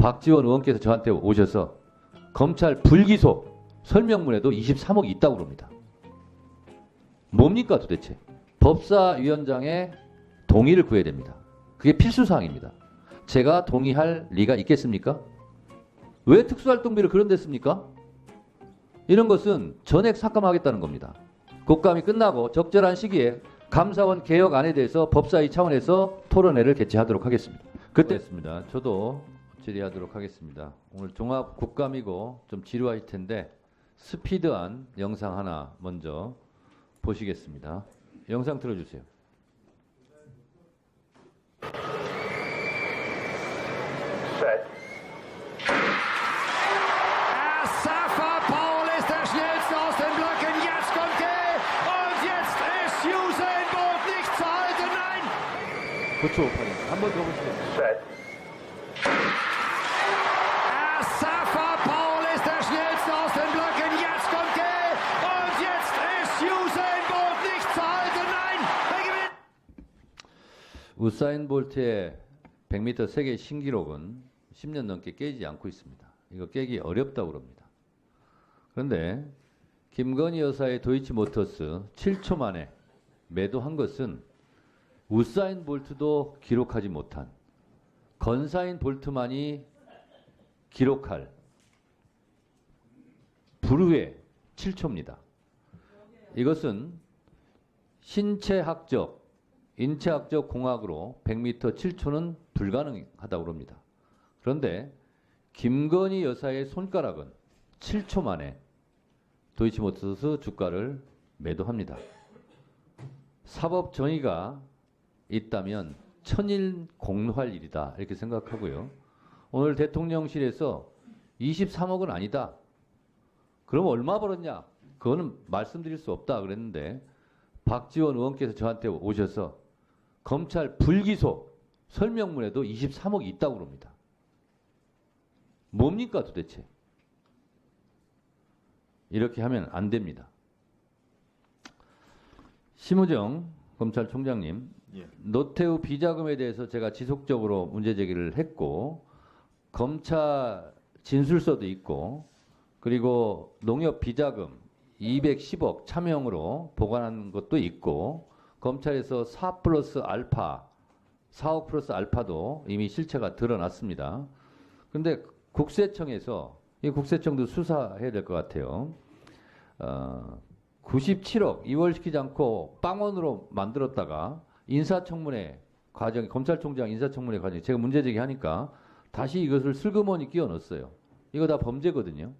박지원 의원께서 저한테 오셔서 검찰 불기소 설명문에도 23억이 있다고 그럽니다. 뭡니까 도대체? 법사위원장의 동의를 구해야 됩니다. 그게 필수사항입니다. 제가 동의할 리가 있겠습니까? 왜 특수활동비를 그런 데 씁니까? 이런 것은 전액 삭감하겠다는 겁니다. 국감이 끝나고 적절한 시기에 감사원 개혁안에 대해서 법사위 차원에서 토론회를 개최하도록 하겠습니다. 그때였습니다. 저도 질의하도록 하겠습니다. 오늘 종합 국감이고 좀 지루하실 텐데 스피드한 영상 하나 먼저 보시겠습니다. 영상 틀어주세요. Safa Paul ist der schnellste aus den Blöcken. Jetzt kommt er. Und jetzt ist Usain Bolt nicht zu halten. Nein. 9초 58입니다. 한 번 더 보시죠. Safa Paul ist der schnellste aus den Blöcken. Jetzt kommt er. Und jetzt ist Usain Bolt nicht zu halten. Nein. Er gewinnt. 우사인 볼트의 100m 세계 신기록은 10년 넘게 깨지지 않고 있습니다. 이거 깨기 어렵다고 그럽니다. 그런데 김건희 여사의 도이치모터스 7초 만에 매도한 것은 우사인 볼트도 기록하지 못한 건사인 볼트만이 기록할 불후의 7초입니다. 이것은 신체학적, 인체학적 공학으로 100m 7초는 불가능하다고 합니다. 그런데 김건희 여사의 손가락은 7초 만에 도이치모터스 주가를 매도합니다. 사법 정의가 있다면 천일공할 일이다 이렇게 생각하고요. 오늘 대통령실에서 23억은 아니다. 그럼 얼마 벌었냐? 그거는 말씀드릴 수 없다 그랬는데 박지원 의원께서 저한테 오셔서 검찰 불기소 설명문에도 23억이 있다고 그럽니다. 뭡니까 도대체? 이렇게 하면 안 됩니다. 심우정 검찰총장님, 노태우 비자금에 대해서 제가 지속적으로 문제 제기를 했고 검찰 진술서도 있고 그리고 농협 비자금 210억 차명으로 보관한 것도 있고 검찰에서 4 플러스 알파, 4억 플러스 알파도 이미 실체가 드러났습니다. 그런데 국세청에서, 이 국세청도 수사해야 될 것 같아요. 97억 이월시키지 않고 빵원으로 만들었다가 인사청문회 과정, 검찰총장 인사청문회 과정에 제가 문제제기하니까 다시 이것을 슬그머니 끼워 넣었어요. 이거 다 범죄거든요.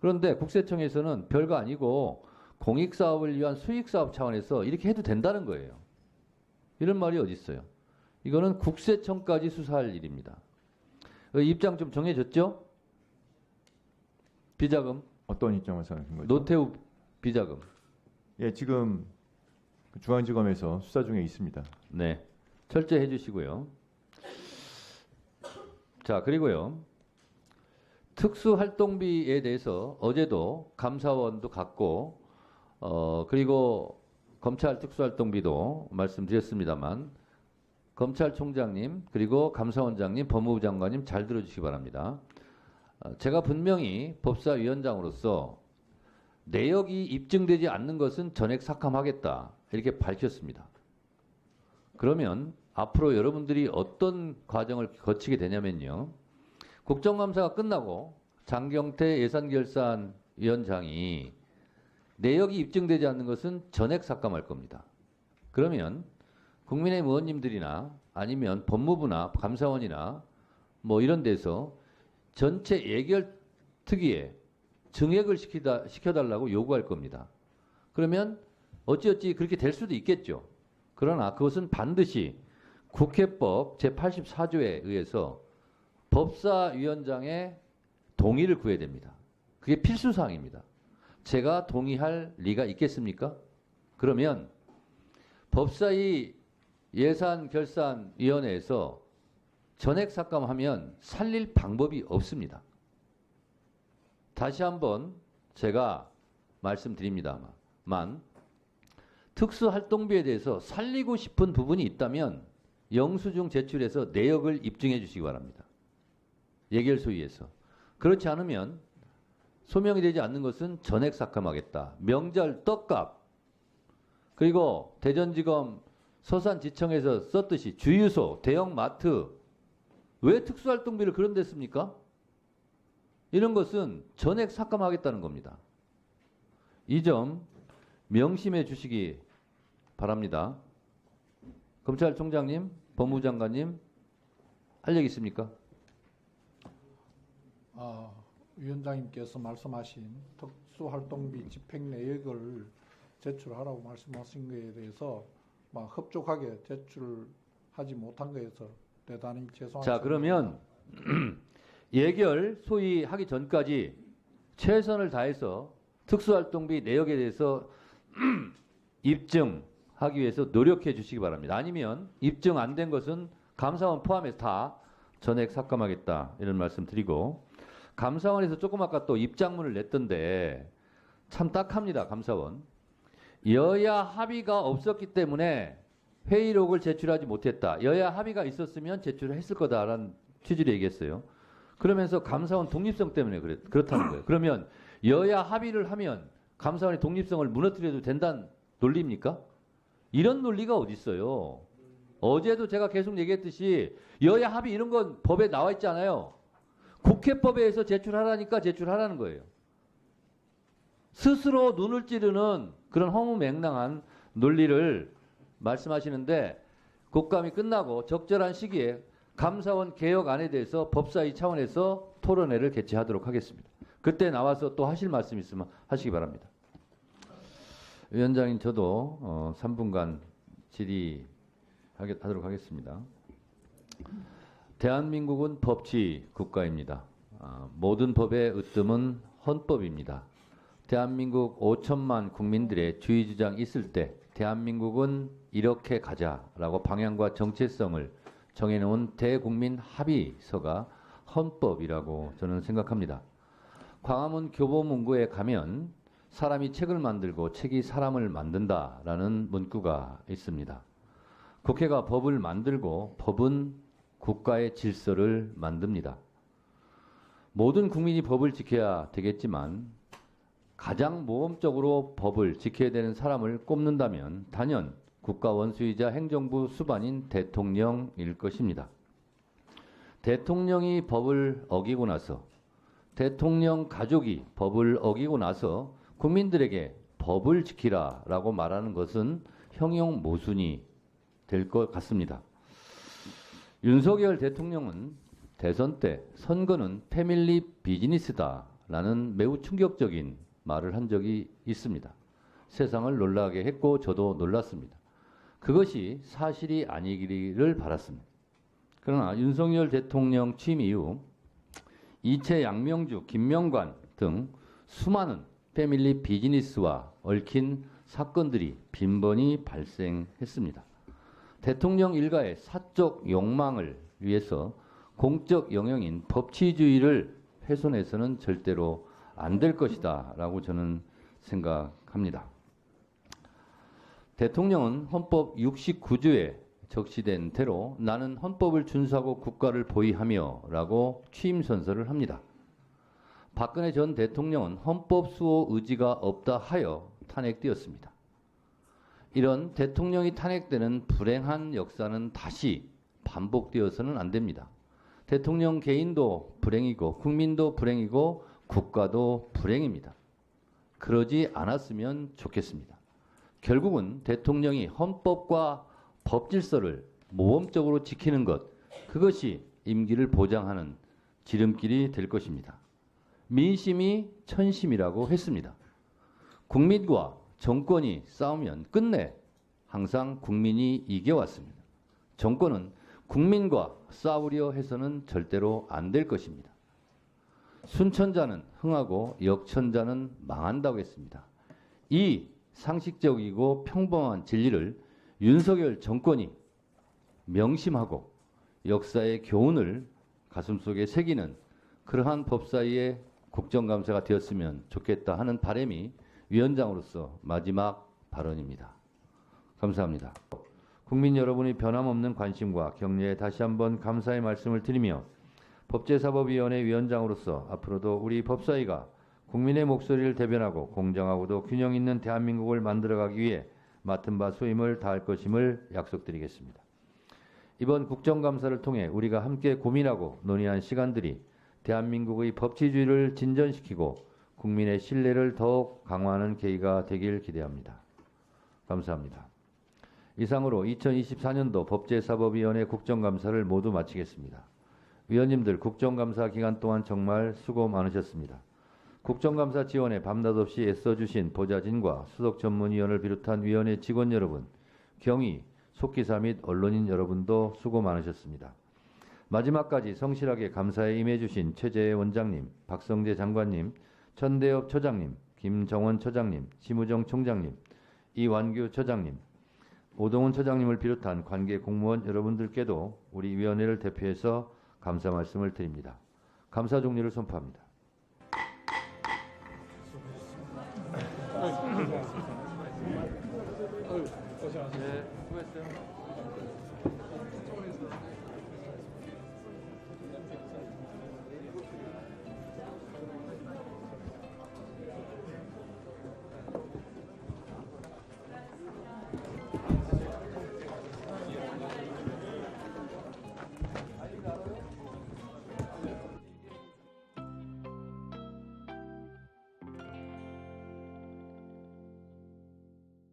그런데 국세청에서는 별거 아니고 공익사업을 위한 수익사업 차원에서 이렇게 해도 된다는 거예요. 이런 말이 어디 있어요? 이거는 국세청까지 수사할 일입니다. 입장 좀 정해졌죠? 비자금. 어떤 입장을 말씀하신 거죠? 노태우 비자금. 예, 지금 중앙지검에서 수사 중에 있습니다. 네. 철저히 해주시고요. 자, 그리고요. 특수활동비에 대해서 어제도 감사원도 갔고, 그리고 검찰 특수활동비도 말씀드렸습니다만, 검찰총장님, 그리고 감사원장님, 법무부 장관님 잘 들어주시기 바랍니다. 제가 분명히 법사위원장으로서 내역이 입증되지 않는 것은 전액 삭감하겠다 이렇게 밝혔습니다. 그러면 앞으로 여러분들이 어떤 과정을 거치게 되냐면요. 국정감사가 끝나고 장경태 예산결산위원장이 내역이 입증되지 않는 것은 전액 삭감할 겁니다. 그러면 국민의힘 의원님들이나 아니면 법무부나 감사원이나 뭐 이런 데서 전체 예결특위에 증액을 시켜달라고 요구할 겁니다. 그러면 어찌어찌 그렇게 될 수도 있겠죠. 그러나 그것은 반드시 국회법 제84조에 의해서 법사위원장의 동의를 구해야 됩니다. 그게 필수사항입니다. 제가 동의할 리가 있겠습니까? 그러면 법사위 예산결산위원회에서 전액 삭감하면 살릴 방법이 없습니다. 다시 한번 제가 말씀드립니다만 특수활동비에 대해서 살리고 싶은 부분이 있다면 영수증 제출해서 내역을 입증해 주시기 바랍니다. 예결 소위에서. 그렇지 않으면 소명이 되지 않는 것은 전액 삭감하겠다. 명절 떡값 그리고 대전지검 서산지청에서 썼듯이 주유소, 대형마트 왜 특수활동비를 그런 데 씁니까? 이런 것은 전액 삭감하겠다는 겁니다. 이 점 명심해 주시기 바랍니다. 검찰총장님, 법무장관님 할 얘기 있습니까? 위원장님께서 말씀하신 특수활동비 집행 내역을 제출하라고 말씀하신 것에 대해서 흡족하게 제출하지 못한 것에서 대단히 죄송합니다. 자, 그러면 예결 소위 하기 전까지 최선을 다해서 특수활동비 내역에 대해서 입증하기 위해서 노력해 주시기 바랍니다. 아니면 입증 안 된 것은 감사원 포함해서 다 전액 삭감하겠다 이런 말씀 드리고, 감사원에서 조금 아까 또 입장문을 냈던데 참 딱합니다. 감사원. 여야 합의가 없었기 때문에 회의록을 제출하지 못했다. 여야 합의가 있었으면 제출을 했을 거다라는 취지로 얘기했어요. 그러면서 감사원 독립성 때문에 그렇다는 거예요. 그러면 여야 합의를 하면 감사원의 독립성을 무너뜨려도 된다는 논리입니까? 이런 논리가 어디 있어요? 어제도 제가 계속 얘기했듯이 여야 합의 이런 건 법에 나와 있잖아요. 국회법에 의해서 제출하라니까 제출하라는 거예요. 스스로 눈을 찌르는 그런 허무맹랑한 논리를 말씀하시는데, 국감이 끝나고 적절한 시기에 감사원 개혁안에 대해서 법사위 차원에서 토론회를 개최하도록 하겠습니다. 그때 나와서 또 하실 말씀 있으면 하시기 바랍니다. 위원장님, 저도 3분간 질의하도록 하겠습니다. 대한민국은 법치 국가입니다. 모든 법의 으뜸은 헌법입니다. 대한민국 5천만 국민들의 주의 주장이 있을 때 대한민국은 이렇게 가자라고 방향과 정체성을 정해놓은 대국민 합의서가 헌법이라고 저는 생각합니다. 광화문 교보문고에 가면 사람이 책을 만들고 책이 사람을 만든다라는 문구가 있습니다. 국회가 법을 만들고 법은 국가의 질서를 만듭니다. 모든 국민이 법을 지켜야 되겠지만 가장 모범적으로 법을 지켜야 되는 사람을 꼽는다면 단연 국가 원수이자 행정부 수반인 대통령일 것입니다. 대통령이 법을 어기고 나서, 대통령 가족이 법을 어기고 나서 국민들에게 법을 지키라라고 말하는 것은 형용 모순이 될 것 같습니다. 윤석열 대통령은 대선 때 선거는 패밀리 비즈니스다라는 매우 충격적인 말을 한 적이 있습니다. 세상을 놀라게 했고 저도 놀랐습니다. 그것이 사실이 아니기를 바랐습니다. 그러나 윤석열 대통령 취임 이후 이채 양명주, 김명관 등 수많은 패밀리 비즈니스와 얽힌 사건들이 빈번히 발생했습니다. 대통령 일가의 사적 욕망을 위해서 공적 영역인 법치주의를 훼손해서는 절대로 안 될 것이다 라고 저는 생각합니다. 대통령은 헌법 69조에 적시된 대로 나는 헌법을 준수하고 국가를 보위하며 라고 취임 선서를 합니다. 박근혜 전 대통령은 헌법 수호 의지가 없다 하여 탄핵되었습니다. 이런 대통령이 탄핵되는 불행한 역사는 다시 반복되어서는 안 됩니다. 대통령 개인도 불행이고 국민도 불행이고 국가도 불행입니다. 그러지 않았으면 좋겠습니다. 결국은 대통령이 헌법과 법질서를 모범적으로 지키는 것, 그것이 임기를 보장하는 지름길이 될 것입니다. 민심이 천심이라고 했습니다. 국민과 정권이 싸우면 끝내 항상 국민이 이겨왔습니다. 정권은 국민과 싸우려 해서는 절대로 안 될 것입니다. 순천자는 흥하고 역천자는 망한다고 했습니다. 이 상식적이고 평범한 진리를 윤석열 정권이 명심하고 역사의 교훈을 가슴속에 새기는 그러한 법사위의 국정감사가 되었으면 좋겠다 하는 바람이 위원장으로서 마지막 발언입니다. 감사합니다. 국민 여러분의 변함없는 관심과 격려에 다시 한번 감사의 말씀을 드리며 법제사법위원회 위원장으로서 앞으로도 우리 법사위가 국민의 목소리를 대변하고 공정하고도 균형 있는 대한민국을 만들어가기 위해 맡은 바 소임을 다할 것임을 약속드리겠습니다. 이번 국정감사를 통해 우리가 함께 고민하고 논의한 시간들이 대한민국의 법치주의를 진전시키고 국민의 신뢰를 더욱 강화하는 계기가 되길 기대합니다. 감사합니다. 이상으로 2024년도 법제사법위원회 국정감사를 모두 마치겠습니다. 위원님들 국정감사 기간 동안 정말 수고 많으셨습니다. 국정감사 지원에 밤낮 없이 애써주신 보좌진과 수석전문위원을 비롯한 위원회 직원 여러분, 경위, 속기사 및 언론인 여러분도 수고 많으셨습니다. 마지막까지 성실하게 감사에 임해주신 최재해 원장님, 박성재 장관님, 천대엽 처장님, 김정원 처장님, 심우정 총장님, 이완규 처장님, 오동훈 처장님을 비롯한 관계 공무원 여러분들께도 우리 위원회를 대표해서 감사 말씀을 드립니다. 감사 종료를 선포합니다. 고생하셨습니다. 네, 수고했어요.